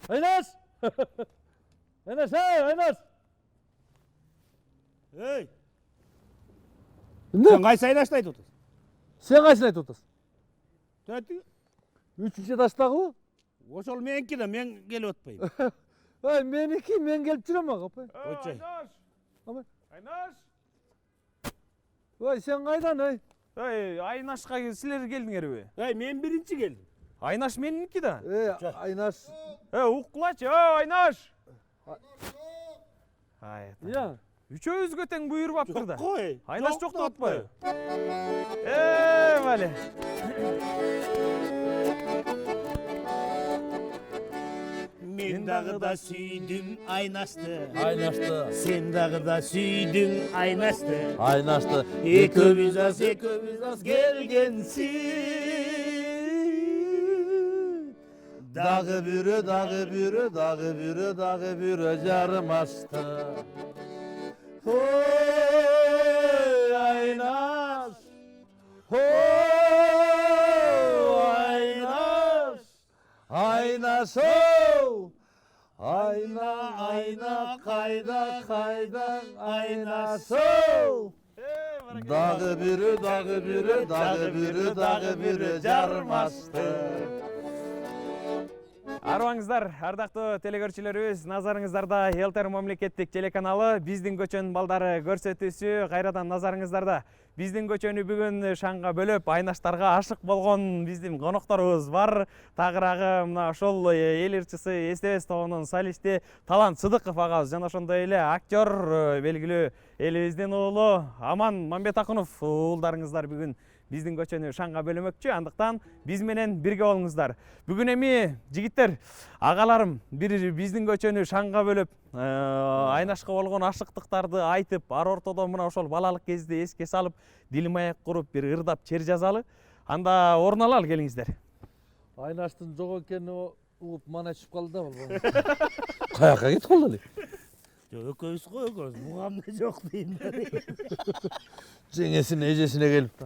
Айнаш! Айнаш, Айнаш! Ey, Ne? sen kaysa aynaştı ayt otasın. Sen kaçın ayt otasın? Tötü, Üçüncü taştagı mı? oşol menki de men gelip otpayım. Ay meniki, men gelip jirem ağa. Koçay. Aynaş. Ama- Aynaş. Ay sen kaydan ay? Aynaşqa силер келдиңерби? Hey, men birinci geldim. Aynaş meniki da. Aynaş. Уккулачы, Aynaş. Ay. Ya. Üçөөбүзгө тең буйрубаптыр да. Koy. Aynaş Çok жок деп атпайбы? atpayı. Бале. Men dağı da süydüm aynaştı. Aynaştı. Sen dağı da süydün aynaştı. Aynaştı. Ekimiz az gelgensin. Dağı bürü, dağı bürü, dağı bürü, dağı bürü carım açtı. Hoy Aynaş. Hoy Aynaş. Aynaş ho. Ayna ayna kayda kayda aynaş ho. Dağı bürü, dağı bürü, dağı bürü, dağı bürü carım açtı. Арыбаңыздар, ардактуу телекөрүүчүлөрүбүз, назарыңыздарда Элтер мамлекеттик телеканалы биздин көчөнүн балдары көрсөтүүсү кайрадан назарыңыздарда. Биздин көчөнү бүгүн шаңга бөлөп, айнаштарга ашык болгон биздин конокторубуз бар. Тагыраагы мына ошол эл ырчысы Эстебес тобунун солисти Талант Сыдыков агабыз жана ошондой эле актер, белгилүү элибиздин уулу Аман Мамбетакунов уулдарыңыздар бүгүн биздин көчөнү шаңга бөлөмөкчү. Андыктан биз менен бирге болуңуздар. Бүгүн эми жигиттер, агаларым бир биздин көчөнү шаңга бөлөп, айнашка болгон ашыктыктарды айтып, ар ортодо мына ошол балалык кезде эске салып, дилим аяк куруп бир ырдап чер жазалы. Анда орун алалы, келиңиздер. Aynaştın жок экени угуп мана түшүп калды да бол. Каяка кетип калды эле? Öküz koy öküz. Buğamda yok diyeyim. Жеңесине, эжесине келип.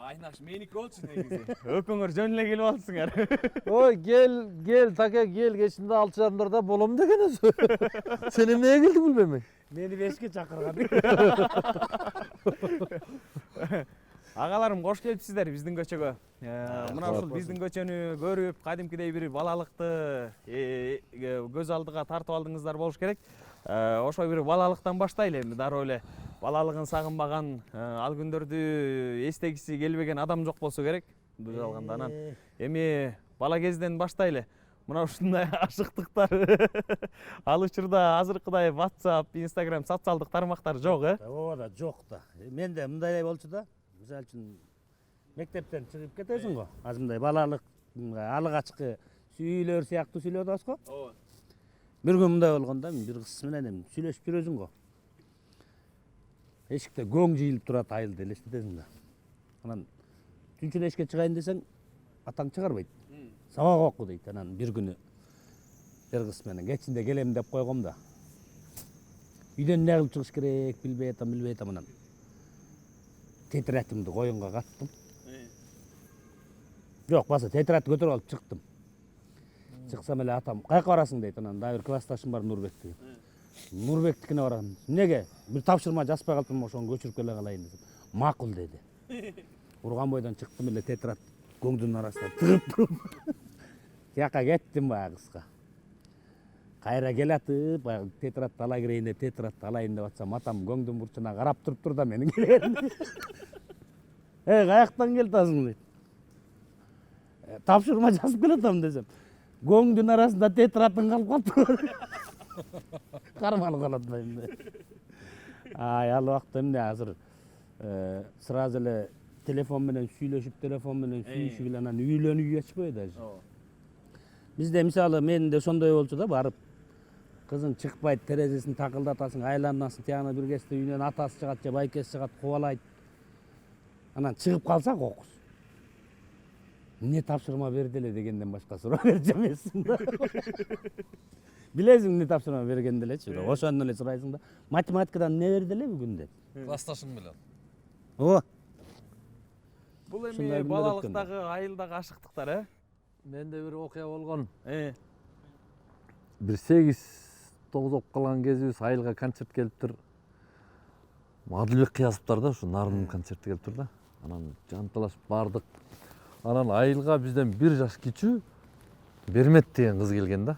Айнаш меники болчу негизи. Өпөңөр жөн эле келип алыпсыңар. Ой, gel, take gel, geçinde 6 yaşlarında bolum degen özü. Sen emneye geldin bilmem. Beni beşke çakırgan. Агаларым кош келипсиздер биздин көчөгө. Мына ушул биздин көчөнү көрүп, кадимкидей бир балалыкты көз алдыга тартып алдыңыздар болуш керек. Ошой бир балалыктан баштайлы эми, дароо эле балалыгын сагынбаган, ал күндөрдү эстегиси келбеген адам жок болсо керек. Дұрыс алганда анан эми бала кезден баштайлы. Мына ушундай ашыктыктар ал учурда азыркыдай WhatsApp, Instagram социалдык тармактар жок, Ооба, жок да. Мен де мындай болчу да. Мисалы үчүн мектептен чыгып кетесиң го. Азыр мындай балалык алгачкы сүйүлөр сыяктуу сүйлөп атабыз го. Ооба. Бир күн мындай болгондо мен бир кыз менен сүйлөшүп жүрөсүң го. Эшикте көң жыйылып турат, айылды элестетесиң да. Анан түнчүн эшикке чыгайын десең, атаң чыгарбайт. Сабак оку дейт. Анан бир күнү бир кыз менен кечинде келем деп койгом да. Үйдөн эмне кылып чыгыш керек билбей атам анан. Тетрадымды коюнга каттым. Жок, баса тетрадты көтөрүп алып чыктым. Чыксам эле атам, каяка барасың дейт. Анан дагы бир классташым бар, Нурбек деген. Нурбектикине барам. Неге? Бир тапшырма жазбай калыптым, ошону көчүрүп келе калайын десем. Макул деди. Урган бойдон чыктым эле тетрад көңдүн арасына тыгып туруп. Тияка кеттим баягы кызга. Кайра келатып, баягы тетрадты ала кирейин деп тетрадты алайын деп атсам, атам көңдүн бурчуна карап туруптур да менин келгенимди. Каяктан келатасың дейт. Тапшырма жазып келатам десем. Көңдүн арасында тетрадың калып калыптыр. Кармалып калат менде. Ал убакта эмне азыр сразу эле телефон менен сүйүшүп эле анан үйлөнүү ачпайбы даже. Бизде мисалы мен де ошондой болчу да, барып кызың чыкпайт, терезесин такылдатасың, айланасың, тияна бир кезде үйүнөн атасы чыгат же байкеси чыгат, кубалайт. Анан чыгып калсак окуз. Эмне тапшырма берди эле дегенден башка суроо берчү эмессиң да. Билесиң эмне тапшырма бергенди элечи, ошону эле сурайсың да. Математикадан эмне берди эле бүгүн деп. Классташың менен. Ооба. Бул эми балалыктагы, айылдагы ашыктыктар, Менде бир окуя болгон. бир 8-9 болуп калган кезибиз айылга концерт келиптир. Адылбек Кыязовдор да ушу Нардын концерти келиптир да. Анан жанталашып бардык. Анан айылга бизден 1 жаш кичүү Бермет деген кыз келген да.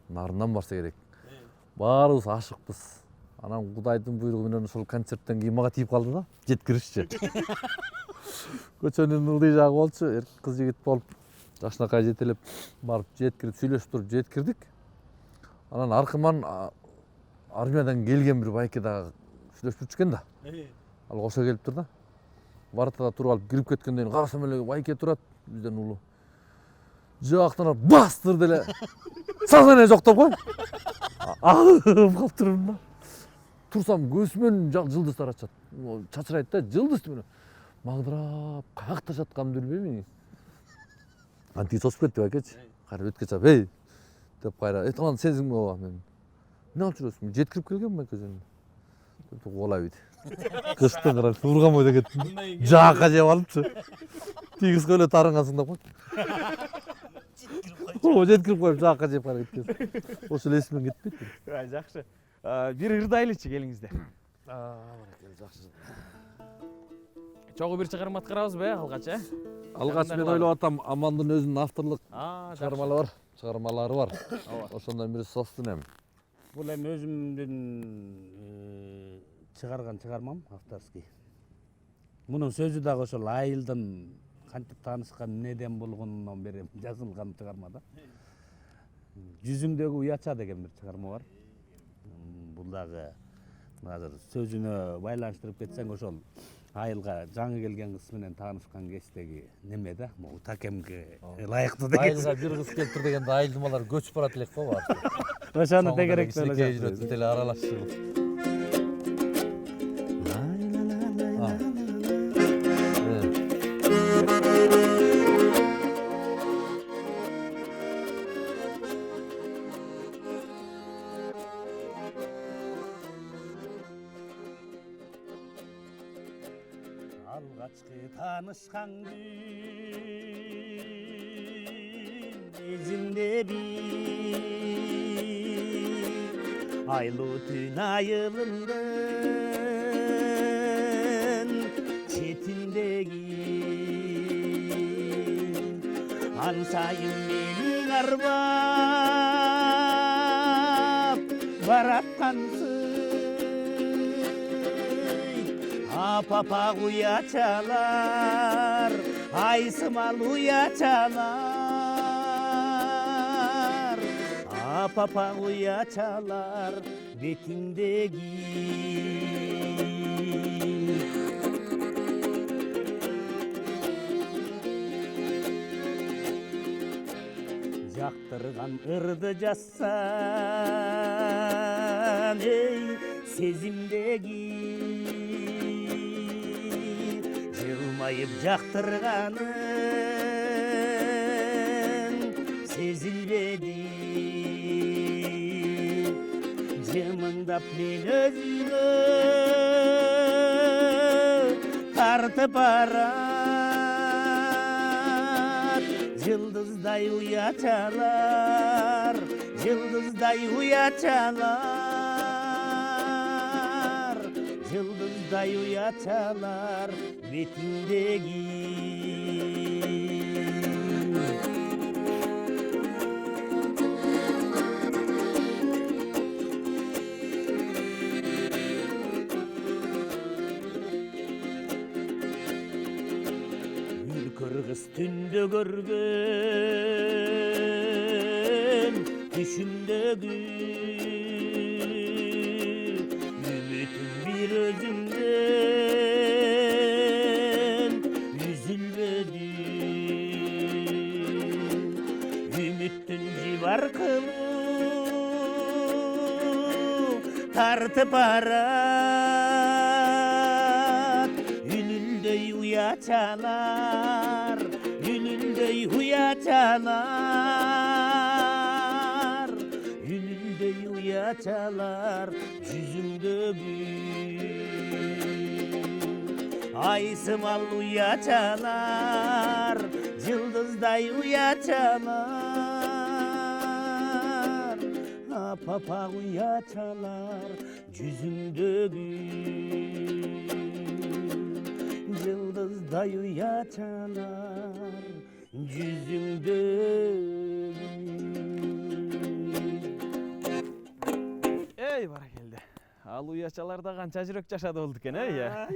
Нарындан барса керек. Баарыбыз ашыкпыз. Анан Кудайдын буйругу менен ошол концерттен кийин мага тийип калды да. Жеткиришчи. Көчөнүн ылдый жагы болчу, кыз жигит болуп, жашынакай жетелеп барып жеткирип сүйлөшүп туруп жеткирдик. Анан аркыман армиядан келген бир байке дагы сүйлөшүп жүрчү экен да. Ал кошо келиптир да. Вартада туруп алып кирип кеткенден кийин карасам эле байке турат, бизден улуу. Жактан бастыр деле. Сознание жок деп кой. Агып калыптырмын да. Турсам көзүмөн жылдыздар ачат. Чачырайт да, жылдыз менен. Магдырап, каякта жатканымды билбейм. Анти тосуп кетти байкечи. Кайра өткө чап, "Эй!" деп кайра, "Эталан сенсиңби ооба?" Мен. "Эмне кылып жүрөсүң? Жеткирип келгенмин байке өзүм." Деп куулай бит. Кыштын карап урган бойдо кеттим. Жаакка жеп алыпчы. Тигизге эле тарынгансың деп койт. Жеткирип коюп жаакка жеп кайра кеткен. Ошол эсимен кетпейт. Жакшы. Бир ырдайлычы келиңизде. Баракелде, жакшы. Чогуу бир чыгарма аткарабызбы, алгач, Алгач мен ойлоп атам, Амандын өзүнүн авторлук чыгармалары чыгармалары бар. Ошондон бири собственный. Бул эми өзүмдүн чыгарган чыгармам, авторский. Мунун сөзү дагы ошол айылдын кантип таанышкан, эмнеден болгонунан бери жазылган чыгарма да. Жүзүңдөгү уяча деген бир чыгарма бар. Бул дагы азыр сөзүнө байланыштырып кетсең ошол айылга жаңы келген кыз менен таанышкан кездеги неме да, могу такемге ылайыктуу деген. Айылга бир кыз келиптир дегенде айылдын балдары көчүп барат элек го баары. Ошону тегерек деле жүрөт, деле аралашып. Алгачкы таанышкан күн эзимдеби, айлуу түн айылымдын четиндеги, ансайын менин арбап бараткансың. Апапа уячалар, айсымал уячалар, апапа уячалар бетиңдеги. Жактырган ырды жазсан, эй сезимдеги, жылмайып жактырганың сезилбеди. Жымыңдап мен өзүңө тартып барат, жылдыздай уячалар, жылдыздай уячалар, жылдыздай уячалар бетиңдеги. Үркөр кыз түндө көргөн түшүмдөгү, үмүтүм бир өзүмдөн үзүлбөдү. Үмүттүн жибаркылуу тартып барат, үнүндөй уячалар, үнүндөй уячалар, үнүндөй уячалар жүзүңдөгү. Айсымал уячалар, жылдыздай уячалар, Papag uya çalar yüzümdeki Yıldızday uya çalar yüzümdeki Ey barakelde. Ал уячаларда канча жүрөк жашады болду экен, э?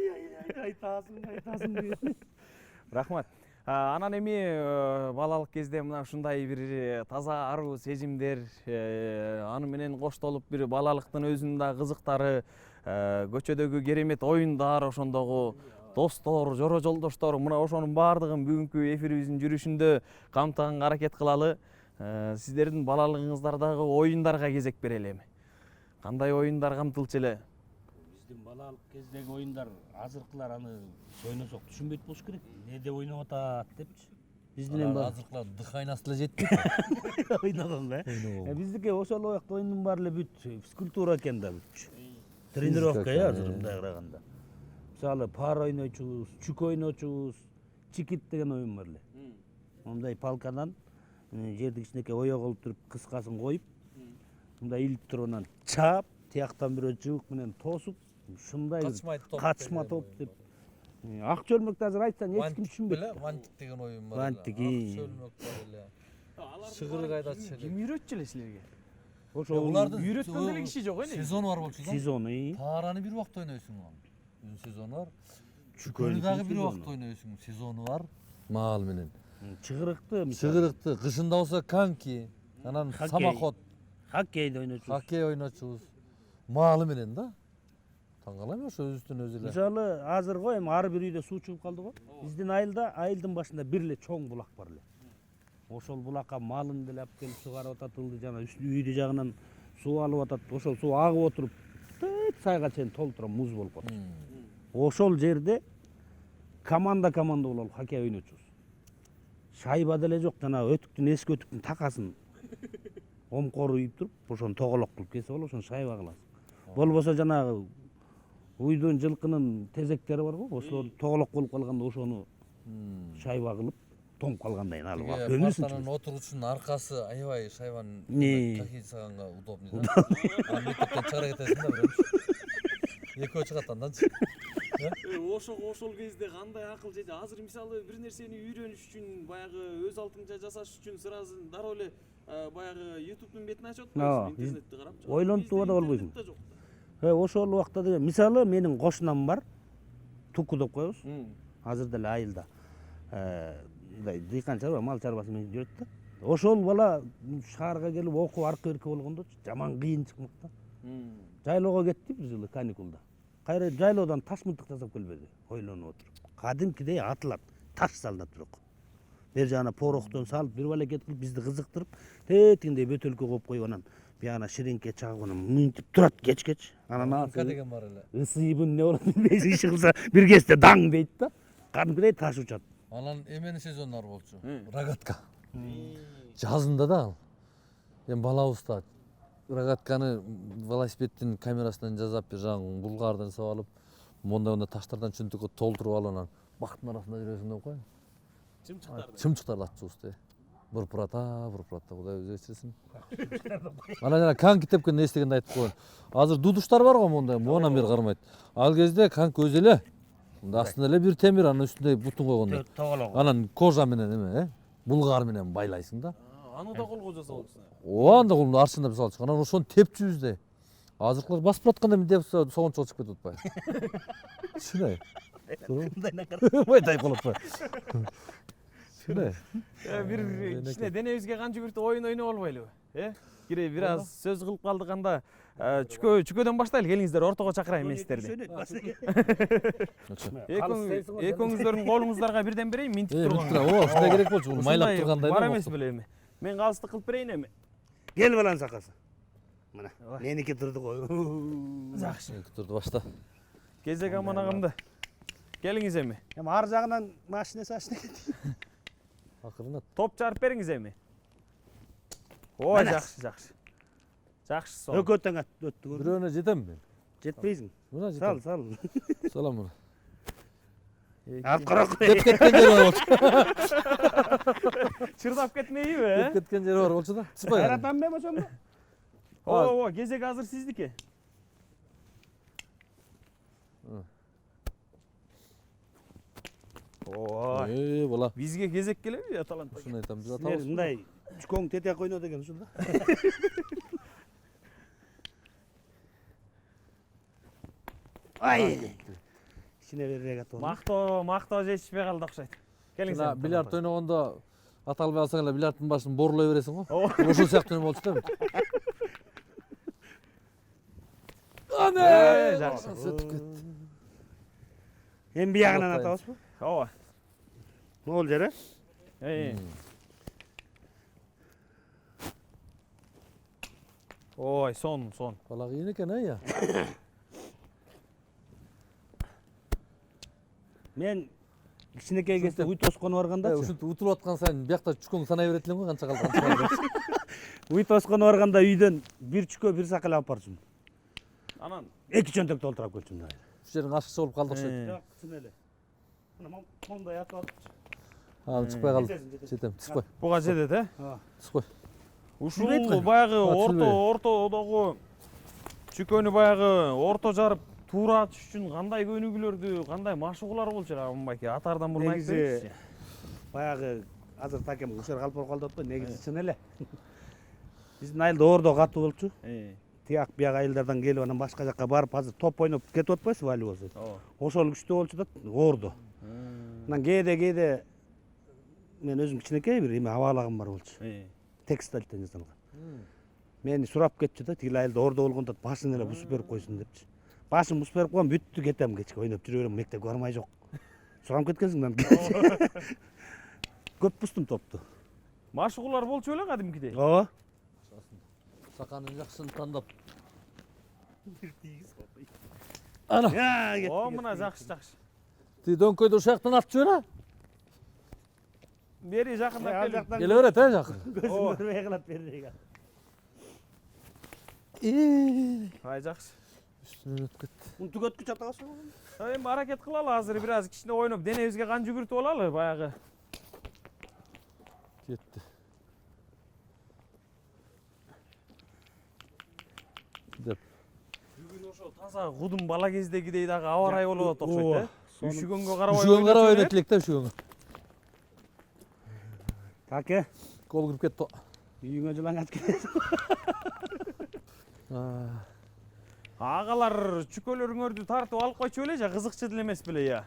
Айтасың. Рахмат. Анан эми балалык кезде мына ушундай бир таза аруу сезимдер, аны менен коштолуп бир балалыктын өзүнүн да кызыктары, көчөдөгү керемет оюндар, ошондогу достор, жора жолдоштор, мына ошонун баардыгын бүгүнкү эфирибиздин жүрүшүндө камтыганга аракет кылалы. Сиздердин балалыгыңыздардагы оюндарга кезек берели эми. Кандай оюндар камтылчу эле? Биздин балалык кездеги оюндар азыркылар аны ойносок түшүнбөйт болуш керек. Не деп ойноп атат депчи. Биздин эми азыркылар дыхайнасы эле жетпейт. ойногон да. Биздики ошол оякта оюндун баары эле бүт физкультура экен да бүтчү. Тренировка азыр мындай караганда. Мисалы пар ойночубуз, чүк ойночубуз, чикит деген оюн бар эле. Мындай палкадан жерди кичинекей оёк алып туруп кыскасын коюп, мындай илип туруп анан чаап, тияктан бирөө жыбык менен тосуп, ушундай катышма топ деп. Ак чөлмөктү азыр айтсаң эч ким түшүнбөйт. Вантик деген оюн бар. Вантик. Ак чөлмөк бар эле. Шыгыры кайдачы эле. Ким үйрөтчү эле силерге? Ошо Булардын Үйрөткөн деле киши жок, эне? сезону бар болчу да. сезону. Параны бир убакта ойнойсуң аны. Өзүнүн сезону бар. Чүкөнү дагы бир убакта ойнойсуң, сезону бар. Маал менен. Чыгырыкты, Чыгырыкты, кышында болсо канки, анан самоход, хоккейди ойночубуз. хоккей ойночубуз. Маалы менен да. Таң калам ошо өзүбүздүн өзү эле. Мисалы азыр го эми ар бир үйдө суу чыгып калды го. Биздин айылдын башында бир эле чоң булак бар эле. Ошол булакка малын деле алып келип сугарып атат, ылды жана үйдү жагынан суу алып атат. Ошол суу агып отуруп сайга чейин толтура муз болуп калат. Ошол жерде команда болуп хоккей ойночубуз. Шайба деле жок, жана өтүктүн эски өтүктүн такасын омкор үйүп туруп, ошону тоголок кылып кесип алып, ошону шайба кыласың. Болбосо жанагы уйдун, жылкынын тезектери бар го, ошол тоголок болуп калганда ошону шайба кылып, тоңуп калгандайын алып көмүрсүн. Партанын отургучунун аркасы аябай шайбанын хоккей саганга удобный да. Аны мектептен чыгара кетесиң да бирөөмүш. Экөө чыгат анданчы. Ошол кезде кандай акыл же азыр мисалы бир нерсени үйрөнүш үчүн баягы өз алдыңча жасаш үчүн сразу дароо эле баягы YouTube'дун бетин ачып атпайсың, интернетти карап. Ойлонуп да болбойсуң. Ошол убакта деген мисалы менин кошунам бар. Туку деп коебуз. Азыр деле айылда. Мындай дыйкан чарба, мал чарбасы менен жүрөт да. Ошол бала шаарга келип окуп аркы-берки болгондо жаман кыйын чыкмак да. Жайлоого кетти бир жылы каникулда. Кайра жайлоодан таш мылтык жасап келбеди, ойлонуп отуруп. Кадимкидей атылат, таш салынат бирок. Бер жагына пороктон салып, бир балекет кылып бизди кызыктырып, тетиндей бөтөлкө коюп коюп анан бияна ширинке чагып анан мынтип турат кеч. Анан деген бар эле. ысыйбын не болот билбейсиң, иши кылса бир кезде даң дейт да. Кадимкидей таш учат. Анан эменин сезондору болчу. Рогатка. Жазында да. Эми балабызда рогатканы велосипедтин камерасынан жасап бир жагын булгардан жасап алып, мондай таштардан чөнтөккө толтуруп алып анан бактын арасында жүрөсүң деп кой. Чымчыктарды атчубуз да. Бурпурата, Кудай өзү кечирсин. Анан жана канки тепкен эстегенди айтып койгон. Азыр дудуштар бар го мондай, монан бери кармайт. Ал кезде канк өзү эле мында астында эле бир темир, анын үстүндө бутун койгондой. Анан кожа менен эме, булгар менен байлайсың да. Аны да колго жасап атсың. Анда колду арчындап салчу. Анан ошону тепчүбүз да. Азыркылар басып баратканда мен деп согончо чыгып кетип атпайбы. Чынай. Мындай накар. Мындай болуп атпайбы. Чынай. Бир кичине денебизге кан жүгүртүп оюн ойноп албайлыбы? Кире бир аз сөз кылып калдык анда. Чүкөдөн баштайлы, келиңиздер, ортого чакырайын мен сиздерди. Экөөңүздөрдүн колуңуздарга бирден берейин, минтип турган. Ооба, ушундай керек болчу, бул майлап тургандай да. Бар эмес беле эми. Мен калыстык кылып берейин эми. Кел баланын сакасы. Мына, меники турду го. Жакшы. Турду башта. Кезек аман агамды. Келиңиз эми. Эми ар жагынан машина сашына кетти. Акырынат. Топ чарып бериңиз эми. Ой, жакшы. Жакшы сон. Өкөттөн өттү. Бирөөнө жетем мен. Жетпейсиң. Мына Сал. жетем. Салам мына. Алып карак. Деп кеткен жери бар болчу. Чырдап кетмейби, Деп кеткен жери бар болчу да. Чыпай. Кайратам мен ошондо. Ооба, кезек азыр сиздики. Ой, Бала. бизге кезек келеби я талант? Ушуну айтам, биз Силер атабыз. мындай чүкөң тетек ойноо деген ушул да. Ай. Ичине беререк атып. Мактоо жетишпей калды окшойт. Келиңиз. Жана бильярд ойногондо ата албай алсаң эле бильярдтын башын боорлой бересиң го. Ооба. Ошол сыяктуу болчу да. Жакшы. Сөтүп кетти. Эми биягынан атабызбы? Ооба. Могул жер, Ой, сон. Бала кыйын экен, я. Мен кичинекей кезде уй тосконо барганда, Ушинтип утулуп аткан сайын биякта чүкөң санай берет элең го, канча калды. уй тосконо барганда үйдөн бир чүкө, бир сакал алып барчумун. Анан Эки чөнтөк толтуруп келчүмүн. Ушу жериң ашыкчы болуп калды окшойт. Жок, чын эле. Мына мондай атып алып. Анан чыкпай калды. Жетем, түшпөй. буга жетет, Түшпөй. Ушул Билбейт баягы Түшүнбөй. ортодогу чүкөнү баягы орто жарып туура атыш үчүн кандай көнүгүүлөрдү, кандай машыгуулар болчу Аманбайке? Атаардан мурун айтып бериңизчи. Баягы азыр такем ушер калып калды атпайбы, негизи чын эле. Биздин айылда ордо катуу болчу. Тияк бияк айылдардан келип анан башка жакка барып азыр топ ойноп кетип атпайсызбы волейболду? Ошол күчтүү болчу да ордо. Анан кээде мен өзүм кичинекей бир эме абалагым бар болчу. Текстильден жасалган. Мени сурап кетчү да, тигил айылда ордо болгондо башын эле бусуп берип койсун депчи. Башын бусуп берип койгом, бүттү, кетем кечке ойноп жүрө берем, мектепке бармай жок. Сурап кеткенсиң мен. Көп бустум топту. Машыгуулар болчу беле кадимкидей? Ооба. Саканын жакшысын тандап. Ана. О, мына жакшы. Ти дөңкөйдү ушул жактан атчу беле? Бери жакындап келип. Келе берет, жакын. Көзүм көрбөй калат беререк. Ай, жакшы. Үстүнөн өтүп кетти. Муну түгөткүч атабызбы? Эми аракет кылалы азыр бир аз кичине ойноп, денебизге кан жүгүртүп алалы баягы. Кетти. Деп. Бүгүн ошо таза кудум бала кездегидей дагы аба ырайы болуп атат окшойт, Үшүгөнгө карабай. Үшүгөнгө карабай ойнойт элек да, үшүгөнгө. Таке, Гол кирип кетти. үйүңө жылаң атып келет. Агалар чүкөлөрүңөрдү тартып алып койчу беле, же кызыкчы деле эмес беле я?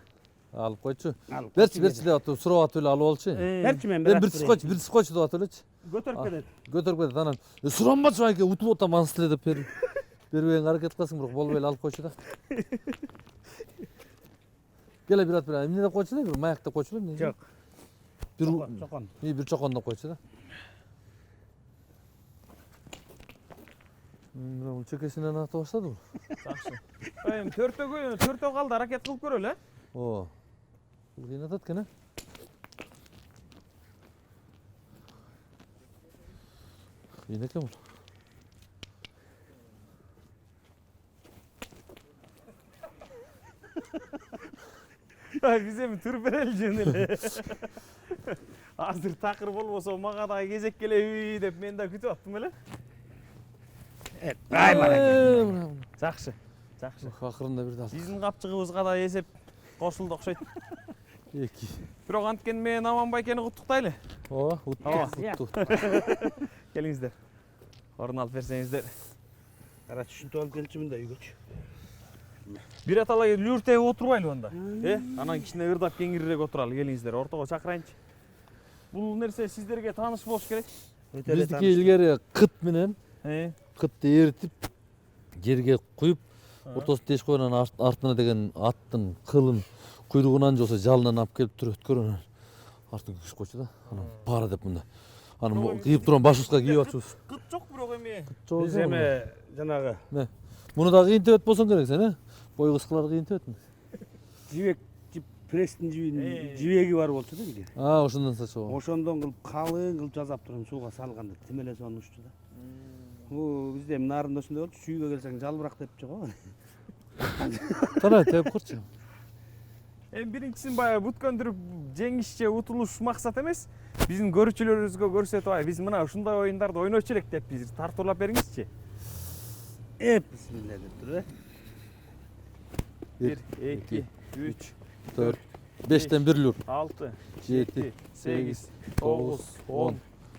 Алып койчу. Берчи деп атып, сурап атып эле алып алчы. Берчи мен Мен бир койчу деп атып элечи. Көтөрүп келет. Көтөрүп кетет анан. Суранбачы байке, утулуп атам ансыз деп бербеген аракет кыласың, бирок болбой эле алып койчу да. Келе бир ат эмне деп койчу да, бир маяк деп койчу беле? Жок. Чокон. Бир чокон деп койчу да. Бул чекесинен ата баштады бул. Жакшы. Эми төртөө калды, аракет кылып көрөлү, Бул кыйын атат экен, Кыйын экен бул. Биз эми тыр берели жөн эле. Азыр такыр болбосо мага дагы кезек келеби деп мен да күтүп аттым эле. Ай мана. Жакшы. Акырында бир дал. Биздин капчыгыбызга да эсеп кошулду окшойт. 2. Бирок анткен мен Аманбайкени куттуктайлы. Ооба, утту. Келиңиздер. Орун алып берсеңиздер. Кара түшүнтүп алып келчүмүн да үйгөчү. Бир аталай люртеп отурбайлы анда. Анан кичине ырдап кеңирирээк отуралы, келиңиздер. Ортого чакырайынчы. Бул нерсе сиздерге тааныш болуш керек. Биздики илгери кыт менен, кытты эритип, жерге куюп, ортосун теш коюп, анан артына деген аттын кылын, куйругунан же болбосо жалынан алып келип туруп өткөрүп, анан артын күйүш койчу да. Анан пара деп мында. Анан кийип турган башыбызга кийип атчыбыз. Кыт жок бирок эми. Биз эми жанагы Муну да кыйынтып болсоң керек сен, Бой кыскалар кыйынтып этми? жибек пресстин жибеги бар болчу да биде. Ошондон сачып. Ошондон кылып калың кылып жасап турам сууга салганда тимеле сонун уччу да. Бизде эми нарында ошондой болчу, сүйгө келсең жалбырак депчи го. Тарай теп көрчү. Эми биринчисин баягы бүткөндүрүп жеңиш же утулуш максат эмес. Биздин көрүүчүлөрүбүзгө көрсөтүп, биз мына ушундай оюндарды ойночу элек деп биз тартуулап бериңизчи. Bismillah dep tur. 1, 2, 3, 4, 5'ten 1 lür. 6, 7, 7, 8, 9, 10,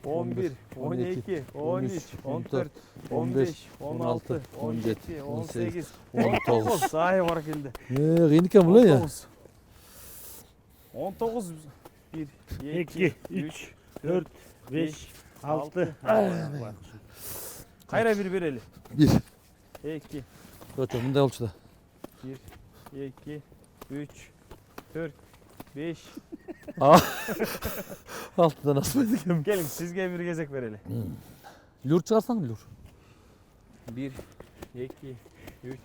11, 12, 13, 14, 15, 16, 17, 18, 19. Sahi var keldi. Kıyın iken bu lan ya. 19. 1, 2, 3, 4, 5, 6. Kayra bir bereli. 1. 2, Yok yok bunday olçuda. 1, 2, 3, 4, 5. Altıda nasıl edik? Gelin sizge bir gezek vereli. Lür çıkarsan lür. 1, 2, 3,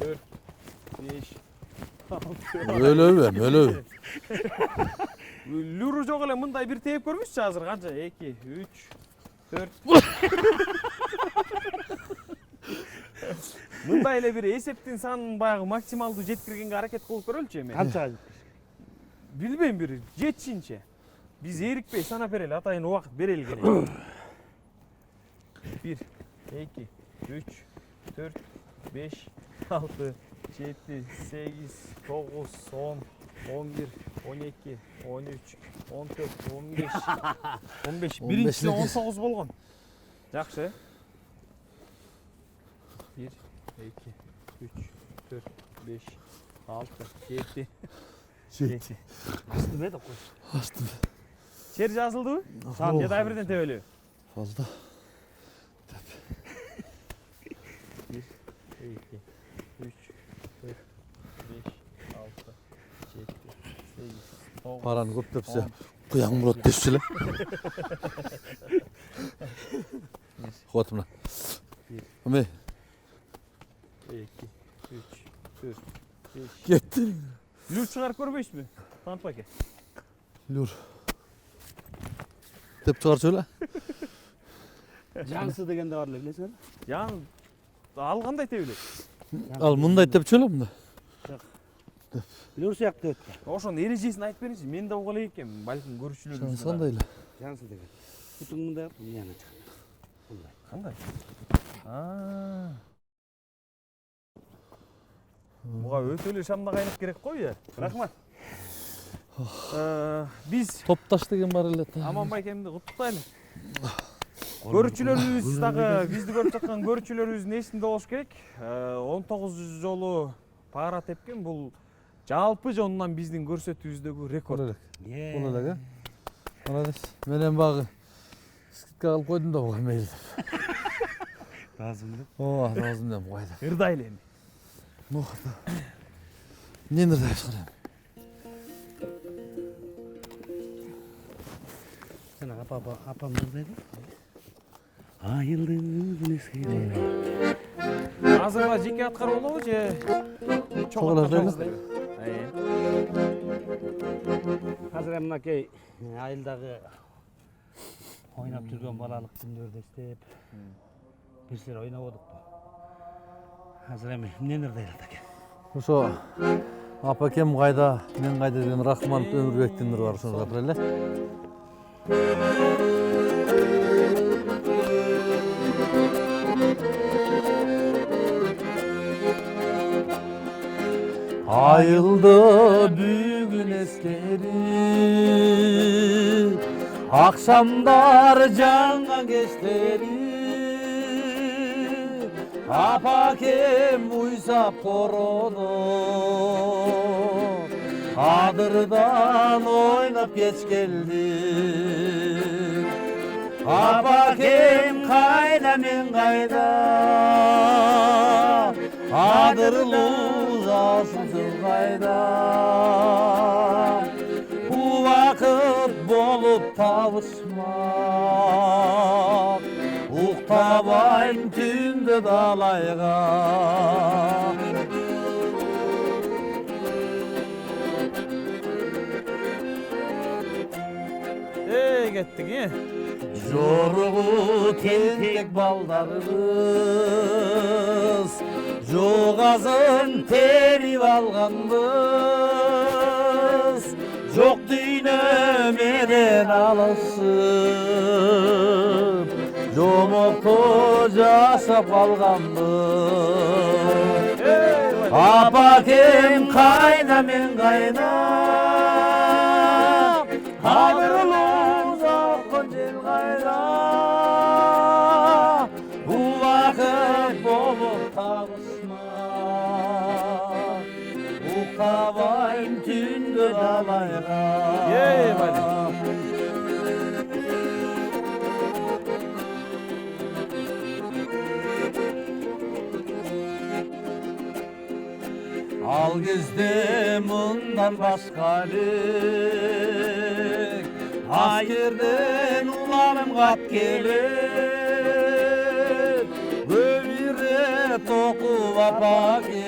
4, 5, 6. Öyle över, öyle över. Lürü жоқ эле мындай бир тээп көрмүшчү азыр канча 2, 3, 4. Мындай эле бир эсептин санын баягы максималдуу жеткиргенге аракет кылып көрөлүчү эми. Канча? Билбейм бир жетишинче. Биз эрикпей санап берели, атайын убакыт берели керек. 1, 2, 3, 4, 5, 6, 7, 8, 9, 10, 11, 12, 13, 14, 15. 15. Биринчиси 19 болгон. Жакшы. 1, 2, 3, 4, 5, 6, 7. 7. Астым эди кой. Astım. Чер жазылдыбы? Сан же дагы бирден тебелеби? Fazla. 1, 2, 3, 4, 5, 6, 7, 8, 9. Paranı köp tepse. Kıyan bulat tepsiyle. Kuatımla. Ama 2, 3, 4, 5. gittin. Lür çıkarıp görmüşmü? Tanıtma ki. Lür. Tep çıkar söyle. Jansı degen de var эле билесиң. Yani algандай тебеле. Al bunday tep söyle bunda. Лүр сыяктуу өттү. Ошонун эрежесин айтып бериңчи. Мен да угула экенмин. Балким көрүүчүлөрүбүз. Sandayla. Jansı деген. Бүтүң мындай яна чыкты. Мындай. Кандай? Буга өтө эле шамда кайнап керек го я. Рахмат. Биз Toptaş degen var ele. Аман байкемди куттуктайлы. Көрүүчүлөрүбүз дагы бизди көрүп жаткан көрүүчүлөрүбүздүн эсинде болуш керек. 19 жолу пара тепкен бул жалпы жонунан биздин көрсөтүүбүздөгү рекорд. Bunu da ga. Молодец. Менен bagı. Скидка алып койдум да буга мейл. Разымды. О, разым дем койду. Ырдайлы эми. Ну. Не надо шығарам. Сен апам нурдайды. Айылдың күнеске. Азырла жеке аткарып болобу же чоң аткарабыз? Азыр мынакей айылдагы ойнап жүргөн балалык күндөрдү эстеп бир сер ойноп одук. Азыр эми эмнени ырдайлат экен? Ошо апакем кайда, мен кайда деген Рахманов Өмүрбектин нуру бар, ошону катыр эле. Ayıldı bugün eskeri, akşamlar canla geçleri. Apakem uysap korodu, adırdan oynap geç geldi. Apakem kaynamin kayda, adırlı uzasız kayda. Bu vakit bolup tavışmak, uqtabayım tünde dalayga. Kettik he? Жоругу тентек балдарыбыз, жоғазын терип алганбыз. Жок дүйнө менен алышып, жомокто жаш окшап калгамбын. Апакем кайда мен кайда, адырлуу жоккун жел кайда, убакыт болуп табышма, укабайм түндө далайга. Ал кезде мындан башка элек, айырдын уларым кат келет, өмүрөт окуп апакем,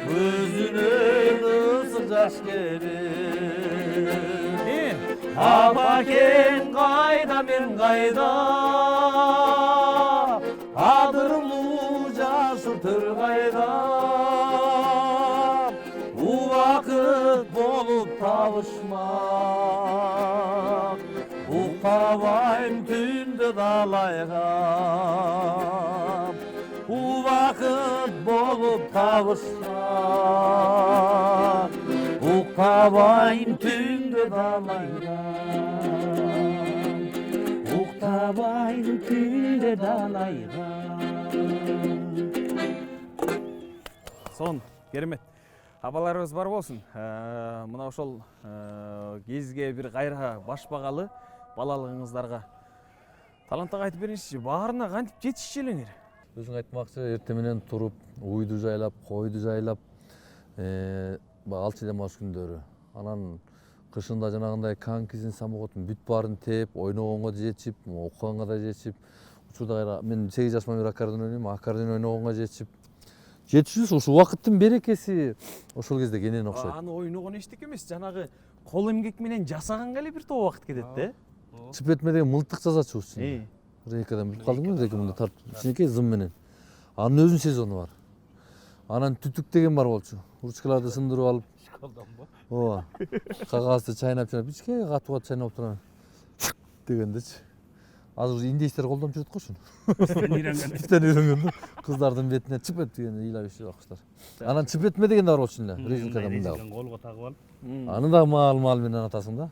көзүнөн ысык жаш келет. Апакем кайда мен кайда, адырлуу жашыл төр кайда, убакыт болуп табышмак, укпабайм түндө далайга, убакыт болуп табышмак, укпабайм түндө далайга, укпабайм түндө далайга. Сон, керемет. Абаларыбыз бар болсун. Мына ошол кезге бир кайра баш багалы балалыгыңыздарга талантты айтып бериңизчи, баарына кантип жетишчү элеңер? Өзүң айтмакчы, эртең менен туруп, уйду жайлап, койду жайлап, алчы демалыш күндөрү. Анан кышында жанагындай конькисин, самокотун бүт баарын тээп, ойногонго жетишип, окуганга да жетишип, учурда мен 8 жашыма бир аккордеон ойнойм, аккордеон ойногонго жетишип. Жетишүүсү ушул убакыттын берекеси ошол кезде кенен окшойт. Аны ойногон эчтеке эмес, жанагы кол эмгек менен жасаганга эле бир топ убакыт кетет да. Чипетме деген мылтык жасачубуз. Рейкадан бүтүп калдым, рейкамды тартып, кичинекей зым менен. Анын өзүнүн сезону бар. Анан түтүк деген бар болчу. Ручкаларды сындырып алып. Ооба. Кагазды чайнап, кичине катып чайнап турам. Дегендечи. Азыр индейстер колдонуп жүрөт го ушуну. Бизден үйрөнгөн. Кыздардын бетине чипет деген ыйлап ишип акчылар. Анан чипетме деген да бар болчу эле. Резинкадан мындай. Колго тагып алып. Аны да маал менен атасың да.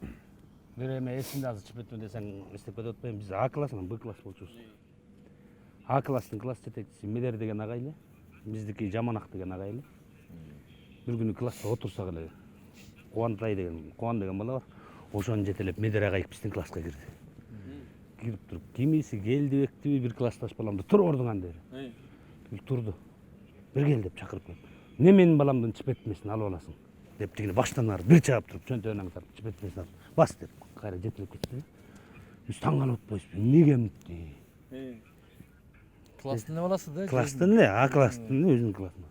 Бир эме эсимде азыр чипетме десең эстеп кетип атпайм. Биз А классынан Б класс болчубуз. А класстын класс жетекчиси Медер деген агай эле. Биздики Жаманак деген агай эле. Бир күнү класста отурсак эле Кубан деген бала бар. Ошону жетелеп Медер агай биздин класска кирди. Кирип туруп, кимиси келдибектиби бир классташ баламды тур ордуңан деди. Турду. Бир кел деп чакырып келди. Не менин баламдын чипетмесин алып аласың деп тигине баштан ары бир чаап туруп, чөнтөгүнөн тартып чипетмесин алып бас деп кайра жетелеп кетти. Биз таң калып атпайбызбы? Эмнеге эмне? Класстын не баласы да? Класстын эле, А класстын өзүнүн классында.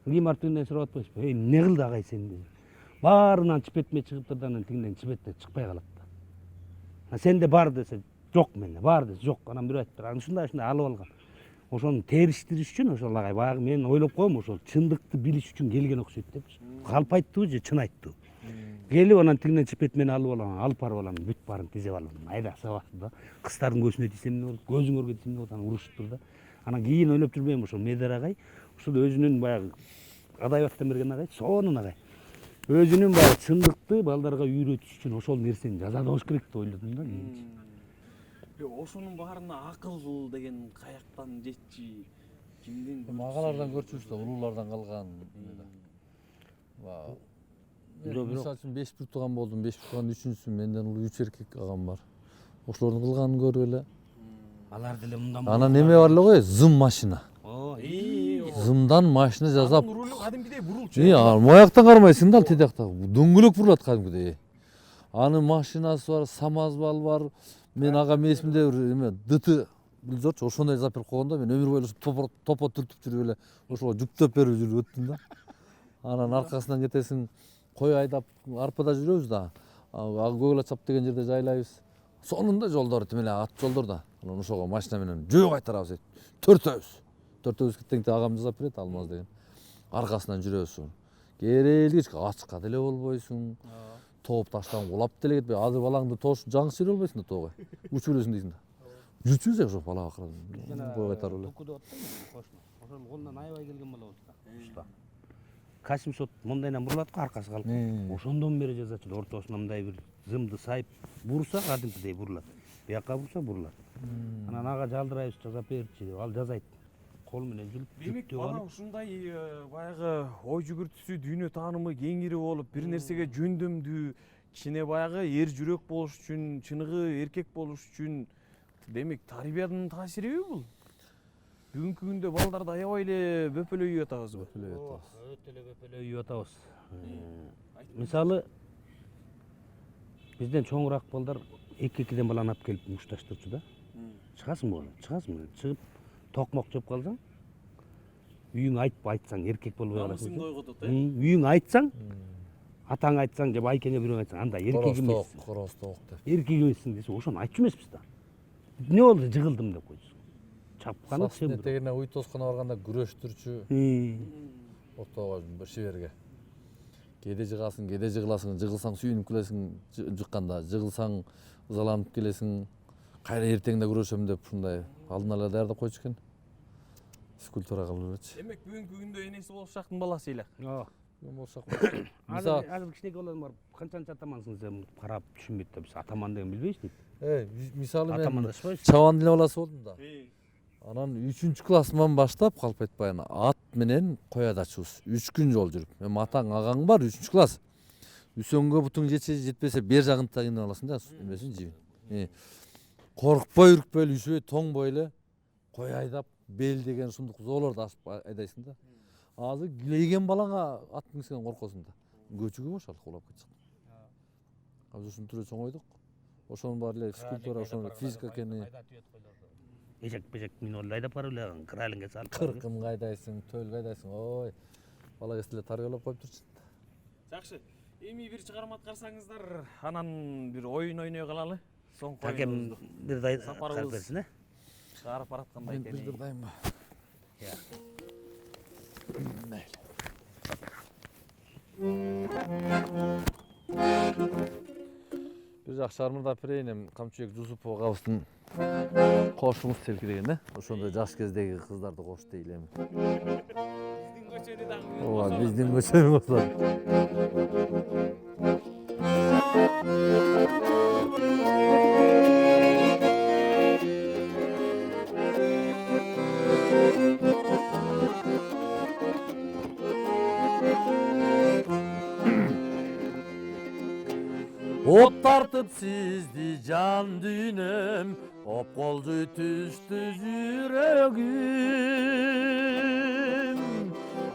Кийин барып тигинден сурап атпайбызбы? Эмне кылды агай сен деп. Баарынан чипетме чыгып турду, анан тигинден чипетме чыкпай калат да. Сенде бар десе жок, менде бар десе жок. Анан бирөө айтыптыр, аны ушундай алып алган. Ошону териштириш үчүн ошол агай баягы мен ойлоп коем, ошол чындыкты билиш үчүн келген окшойт депчи. Калп айттыбы же чын айттыбы? Келип анан тигинден чипетмени алып алган, алып барып алам, бүт баарын тизеп алып, айда сабақты да. Кыздардын көзүнө тийсе эмне болот, көзүңөргө тийсе эмне болот, анан урушуптур да. Анан кийин ойлоп жүрбөйм, ошол Медер агай, ушул өзүнүн баягы адабияттан берген агай, сонун агай. Өзүнүн баягы чындыкты балдарга үйрөтүш үчүн ошол нерсени жазады болуш керек деп ойлодум да. Ошонун баарына акыл деген каяктан жетчи? Кимдин? Агалардан көрчүбүз да, улуулардан калган. Мисалы үчүн 5 бир тууган болдум, 5 бир тууган 3-үнчүсү, менден улуу 3 эркек агам бар. Ошолордун кылганын көрүп эле. Алар деле мындан. Анан неме бар эле го, зым машина. Зымдан машина жасап. Рулу кадимкидей бурулчу. Мояктан кармайсың да, ал тедякта. Дөңгөлөк бурулат кадимкидей. Анын машинасы бар, самозвал бар. Мен ага месимде бир эме ДТ билзорчу, ошондой жасап берип койгондо мен өмүр бою топо түртүп жүрүп эле ошого жүктөп берип жүрүп өттүм да. Анан аркасынан кетесиң, кой айдап арпада жүрөбүз да. Көк ала чап деген жерде жайлайбыз. Сонунда жолдор тим эле ат жолдор да. Анан ошого машина менен жөө кайтарабыз. Төртөөбүз кеткенде агам жасап берет, Алмаз деген. Аркасынан жүрөбүз. Керелгич ачка деле болбойсуң. Топ таштан улап деле кетпей, азыр балаңды тош жаңсы жүрө албайсың да тоого. Учуп өлөсүң дейсиң да. жүрчүбүз ошо бала акырын бой кайтарып эле. Туку деп атпайбы кошуна. Ошол колунан аябай келген бала болчу да. Уста. Касимсот мындайдан бурулат го аркасы калып. Ошондон бери жазачу ортосуна мындай бир зымды сайып бурса кадимкидей бурулат. Бияка бурса бурулат. Анан ага жалдырайбыз жазап берчи деп ал жазайт. Кол менен демек жүктөп бала алып. ушундай баягы ой жүгүртүүсү дүйнө таанымы кеңири болуп бир нерсеге жөндөмдүү кичине баягы эр жүрөк болуш үчүн чыныгы эркек болуш үчүн демек тарбиянын таасириби бул? Бүгүнкү күндө балдарды аябай эле бөпөлөй үйүп атабызбы? Өтө эле бөпөлөй үйүп атабыз. Мисалы бизден чоңураак балдар 2-2ден баланы алып келип мушташтырчу да. Чыгасыңбы? Чыгасың. Чыгып токмок жеп калсаң, үйүң айтсаң эркек болбой каласың. Намысыңды ойготот, Үйүң айтсаң, атаң айтсаң, же байкене бирөө айтсаң, анда эркек эмессиң. Коросток деп. Эркек эмессиң десе, ошону айтчу эмеспиз да. Эмне болду, жыгылдым деп койсуң. Чапканы Сасне тегине уй тоскона барганда күрөштүрчү. Октого бир шиберге. Кээде жыгасың, кээде жыгыласың, жыгылсаң сүйүнүп келесиң жыкканда, жыгылсаң ызаланып келесиң. Кайра эртеңде күрөшөм деп ушундай алдын ала даярдап койчу экен. Физкультура кылып элечи. Демек бүгүнкү күндө энеси болушактын баласы эле. Болсак. Азыр кичинекей балам бар. Канчанчы атамансың десем карап түшүнбөйт да. Биз атаман деген билбейбиз дейт. Мисалы мен Атамандашпайбыз. чабан эле баласы болдум да. Анан 3-классыман баштап калп айтпайын ат менен кой айдачубуз. 3 күн жол жүрүп. Эми атаң агаң бар 3-класс. Үсөнгө бутуң жетпесе бер жагын тагын аласың да, эмесин жибин. Коркпой, үркпөй, үшөй, тоңбой эле кой айдап, бел деген ушундук зоолорду ашып айдайсың да. Азыр килейген балаңа ат минсеңден коркосуң да. Көчүгө бошалып кулап кетчиктин. Азыр ушунтип эле чоңойдук. Ошонун баары эле физкультура, ошонун физика экени. Эжек мине эле айдап барып эле кралинге салып. Кыркын кайдайсың, төл кайдайсың. Ой. Бала кезде эле тарбиялап коюптурчу. Жакшы. Эми бир чыгарма аткарсаңыздар, анан бир оюн ойной калалы. Соң Такем бир сапарыбыз берсин, э? чыгарып бараткандай Мен экен. бир дайыма. Бир жак шармырдап берейин, эми Камчыбек Жусупов агабыздын кошумуз селкиреген, э? Ошондой жаш кездеги кыздарды кош дейли эми. Биздин көчөнү дагы. Ооба, биздин көчөнү кошот. От тартып сизди жан дүйнөм, опколжуй түштү жүрөгүм.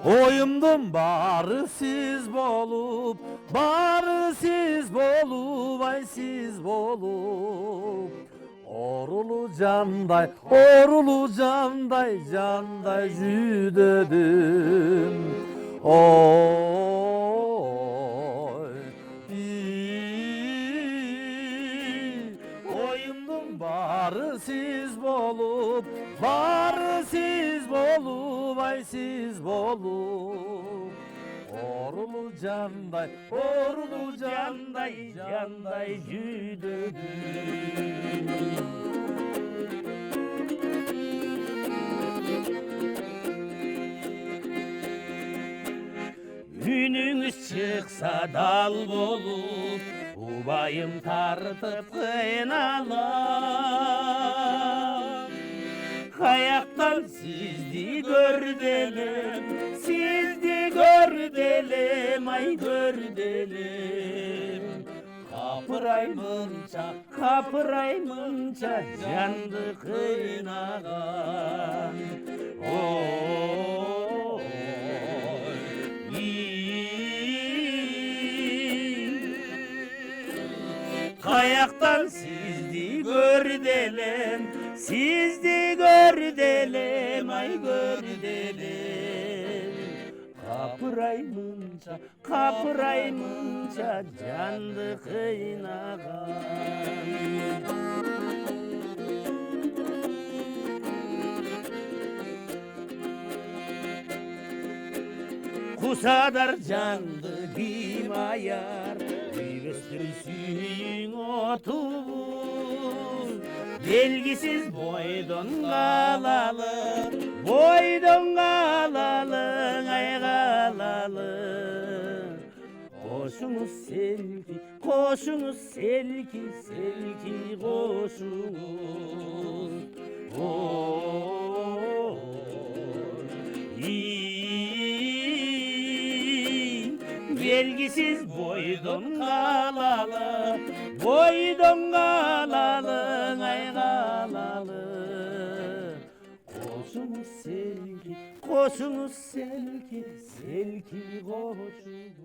Оюмдун баары сиз болуп, ай сиз болуп. Орулу жандай жүдөдүм. Oyumdun bari siz bolup, ay siz bolup. Orulu canday jüdödüm. Gününüz çıksa dal bolup, ubayım tartıp kıynalam. Kayaktan sizdi gördelim, ay gördelim. Kapıraymunça candı kıynagan. Kayaktan sizdi gördelim, ay gördelim. Kapıraymunça candı kıynagan. Kusadar candı gimayar, üyvestir suyun otubuz. белгісіз бойдың қалалы, бойдың қалалы, ай қалалы. Қошыңыз селки, қошыңыз селки, селки қошыңыз. Белгісіз бойдың қалалы, бойдың қалалы, ай қалалы. Қошыңыз селки, қошыңыз селки, селки қошыңыз.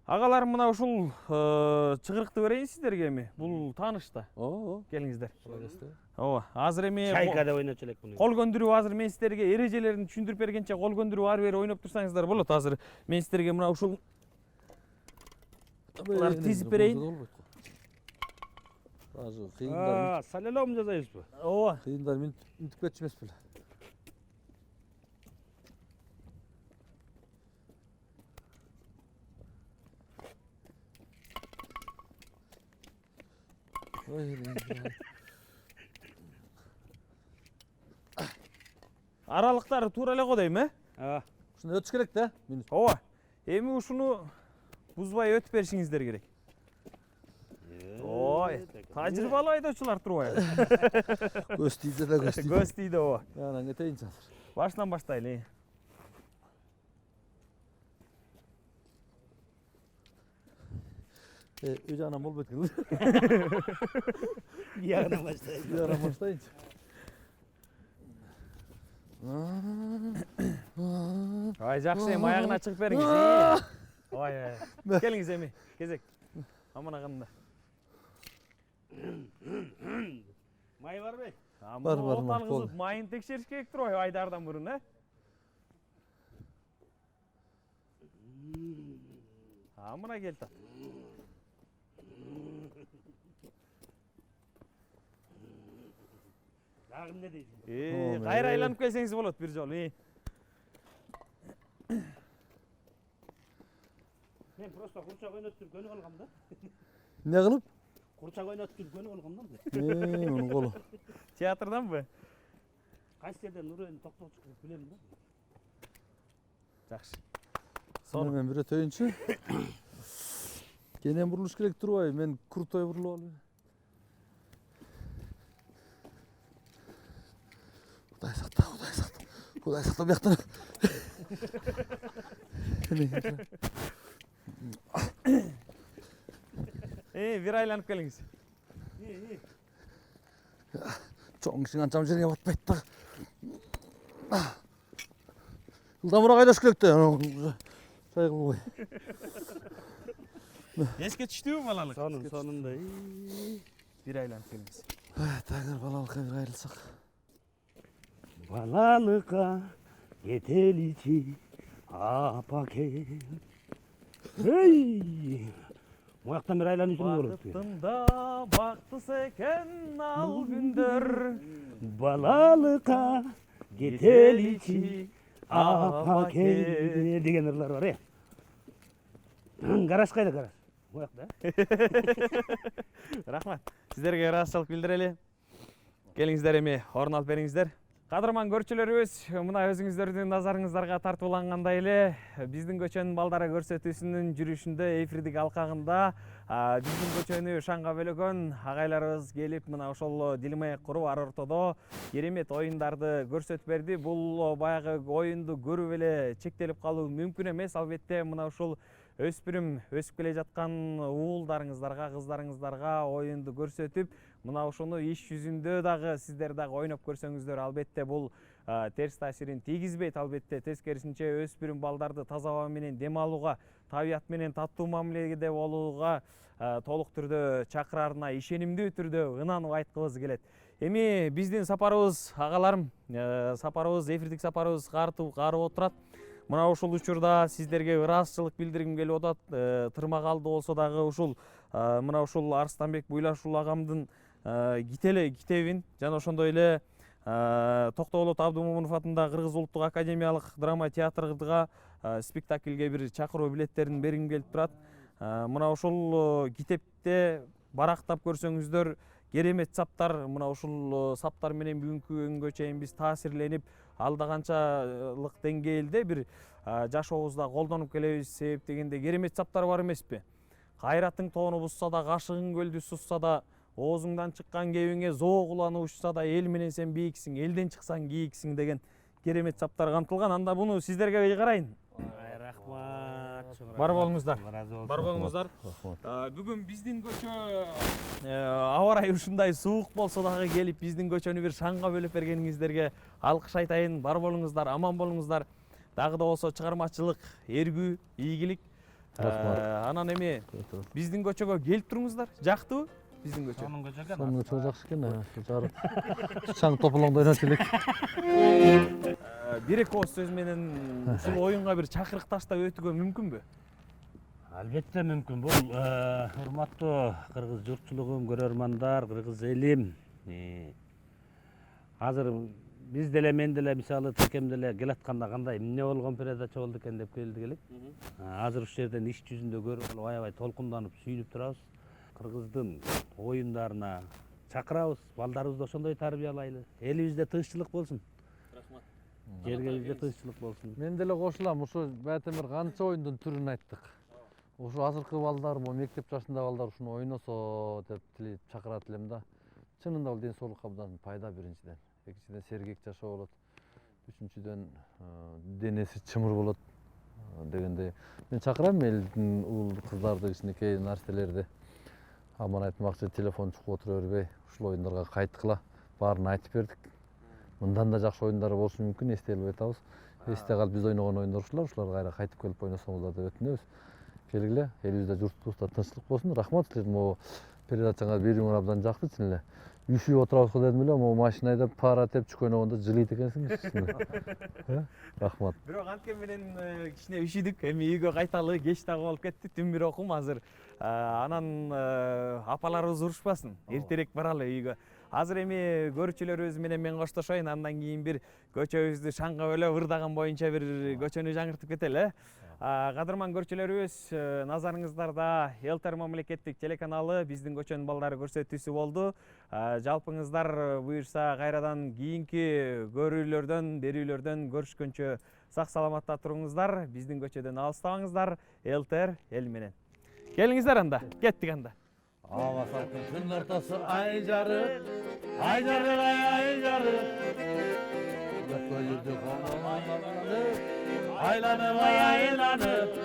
Ағаларым, мына ушул чыгырыкты берейин сиздерге эми. Бул тааныш да. Келиңиздер. Ооба, азыр эми Чайкада ойноп элек буну. кол көндүрүү азыр мен сиздерге эрежелерин түшүндүрүп бергенче кол көндүрүү ары бери ойноп турсаңыздар болот. Азыр мен сиздерге мына ушул тизип берейин. Салялом жазайбызбы? Ооба. Кыйындар минтип кетчү эмес беле. Аралыктары туура эле го дейм, Ушуну өтүш керек да. Ооба. Эми ушуну бузбай өтүп беришиңиздер керек. Ой, тажрыйбалуу айдоочулар турбайбы? Көз тийди да көз тийди. Көз тийди, ооба. Анан кетейинчи азыр. Башынан баштайлы. Үй жагынан болбойт экен. Бияғынан баштайбыз. Үй жагынан баштайынчы. Ай, жакшы, эми аягына чыгып бериңиз. Ой, келиңиз эми, кезек. Аман аганда. Май барбы? Бар, бар, Оталгызып, майын текшериш керек турбайбы айдардан мурун, Мына келди. Дагы эмне дейсиң? Кайра айланып келсеңиз болот бир жолу. Мен просто курчак ойнотуп жүргөнү калгам да. Эмне кылып? Курчак ойнотуп жүргөнү калгам да. Мунун колу. Театрданбы? Кайсы жерден үрөөнү токтотуп билем да. Жакшы. Мен бир өтөйүнчү. Кенен бурулуш керек турбайбы? Мен крутой бурулуп алып. Кудай сакта, Кудай сакта. Кудай сакта бияктан. Бир айланып келиңиз. Чоң кишиң анча жерге батпайт да. Ылдамыраак айдаш керек да. Чай кылбай. Эске түштүбү балалык? Сонунда. Бир айланып келиңиз. Тагыр балалыкка бир айрылсак. Балалыкка кетеличи апа кел. Эй! Мояктан бир айланып жүрүп болот. Бактымда бактыс экен ал күндөр. Балалыкка кетеличи апа кел деген ырлар бар, Гараж кайда гараж? Моякта. Рахмат. Сиздерге ыраазычылык билдирели. Келиңиздер эми орун алып бериңиздер. Кадырман көрчүлөрүбүз, мына өзүңүздөрдүн назарыңыздарга тартуулангандай эле биздин көчөнүн балдары көрсөтүүсүнүн жүрүшүндө эфирдик алкагында биздин көчөнү шаңга бөлөгөн агайларыбыз келип мына ошол дилмаек куруп ар ортодо керемет оюндарды көрсөтүп берди. Бул баягы оюнду көрүп эле чектелип калуу мүмкүн эмес. Албетте мына ушул өспүрүм өсүп келе жаткан уулдарыңыздарга, кыздарыңыздарга оюнду көрсөтүп, мына ушуну иш жүзүндө дагы сиздер дагы ойноп көрсөңүздөр, албетте бул терс таасирин тийгизбейт. Албетте тескерисинче өспүрүм балдарды таза аба менен дем алууга, табият менен таттуу мамиледе болууга толук түрдө чакыраарына ишенимдүү түрдө ынанып айткыбыз келет. Эми биздин сапарыбыз, агаларым, эфирдик сапарыбыз карып отурат. Мына ушул учурда сиздерге ыраазычылык билдиргим келип атат. Тырмак алды болсо дагы ушул мына ушул Арыстанбек Буйлашул агамдын китебин жана ошондой эле Токтогулот Абдымомунов атындагы Кыргыз улуттук академиялык драма театрга спектакльге бир чакыруу билеттерин бергим келип турат. Мына ушул китепте барактап көрсөңүздөр керемет саптар, мына ушул саптар менен бүгүнкү күнгө чейин биз таасирленип, алда канчалык деңгээлде бир жашообузда колдонуп келебиз. Себеп дегенде керемет саптар бар эмеспи? Кайратың тоону бузса да, кашыгың көлдү сузса да, оозуңдан чыккан кебиңе зоо куланы учса да, эл менен сен бийиксиң, элден чыксаң кийиксиң деген керемет саптар камтылган. Анда буну сиздерге ыйгарайын. Рахмат. Бар болуңуздар. Разы Бар болуңуздар. Рахмат. Бүгүн биздин көчө аба ырайы ушундай суук болсо дагы келип биздин көчөнү бир шаңга бөлөп бергениңиздерге алкыш айтайын. Бар болуңуздар, аман болуңуздар. Дагы да болсо чыгармачылык, эргүү, ийгилик. Анан эми биздин көчөгө келип туруңуздар. Жактыбы биздин көчө? Сонун көчө экен. Сонун көчө жакшы экен. Жарык. Чаң топулоңду ойнотуп элек. Бир эки ооз сөз менен ушул оюнга бир чакырык таштап өтүүгө мүмкүнбү? Албетте мүмкүн. Бул урматтуу кыргыз журтчулугум, көрөрмандар, кыргыз элим. Азыр биз деле, мен деле, мисалы Текем деле келатканда кандай эмне болгон передача болду экен деп келдик элек. Азыр ушул жерден иш жүзүндө көрүп алып аябай толкунданып сүйүнүп турабыз. Кыргыздын оюндарына чакырабыз, балдарыбызды ошондой тарбиялайлы. Элибизде тынччылык болсун. Рахмат. Жергебизде тынччылык болсун. Мен деле кошулам. Ушу бәтем бир канча оюндун түрүн айттык. Ушу азыркы балдар, мектеп жашындагы балдар ушуну ойносо деп тилейп чакырат элем да. Чынында бул ден соолукка абдан пайда биринчиден. Экинчиден сергек жашоо болот. Үчүнчүдөн денеси чымыр болот дегендей. Мен чакырам элдин уул кыздарды, кичинекей нерселерди. Аман айтмакчы, телефон чукуп отура бербей, ушул оюндарга кайткыла. Баарын айтып бердик. Мындан да жакшы оюндар болушу мүмкүн, эстей албай атабыз. Эсте калып биз ойногон оюндар ушулар, ушуларга кайра кайтып келип ойносоңуздар деп өтүнөбүз. Келгиле, элибизде журтубузда тынччылык болсун. Рахмат силердин могу передачаңа берүүңөр абдан жакшы чын эле. Үйшүп отурабыз дедим эле, могу машина айдап, пара тепчик ойногондо жылыйт экенсиң. Рахмат. Бирок анткен менен кичине үшүдүк. Эми үйгө кайталы кеч дагы болуп кетти. Түн бир окум азыр. Анан апаларыбыз урушпасын. Эртерээк баралы үйгө. Азыр эми көрүүчүлөрүбүз менен мен коштошоюн. Андан кийин бир көчөбүздү шаңга бөлөп ырдаган боюнча бир көчөнү жаңыртып кетели. Кадырман көрүүчүлөрүбүз, назарыңыздарда Элтер мамлекеттик телеканалы биздин көчөнүн балдары көрсөтүүсү болду. Жалпыңыздар буюрса кайрадан кийинки көрүүлөрдөн, берүүлөрдөн көрүшкөнчө сак саламатта туруңуздар. Биздин көчөдөн алыстабаңыздар. Элтер эл менен. Келиңиздер анда. Кеттик анда. Ава салкын күн ортасы ай жарык, ай жарык, ай жарык. Көзүдү айланып, айланып.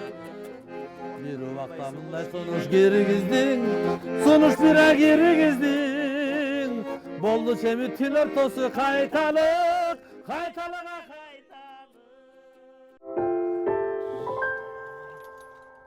Бир убакта мындай сунуш киргиздиң, сунуш бира киргиздиң. Болду чеми түн ортосу кайталык, кайталык.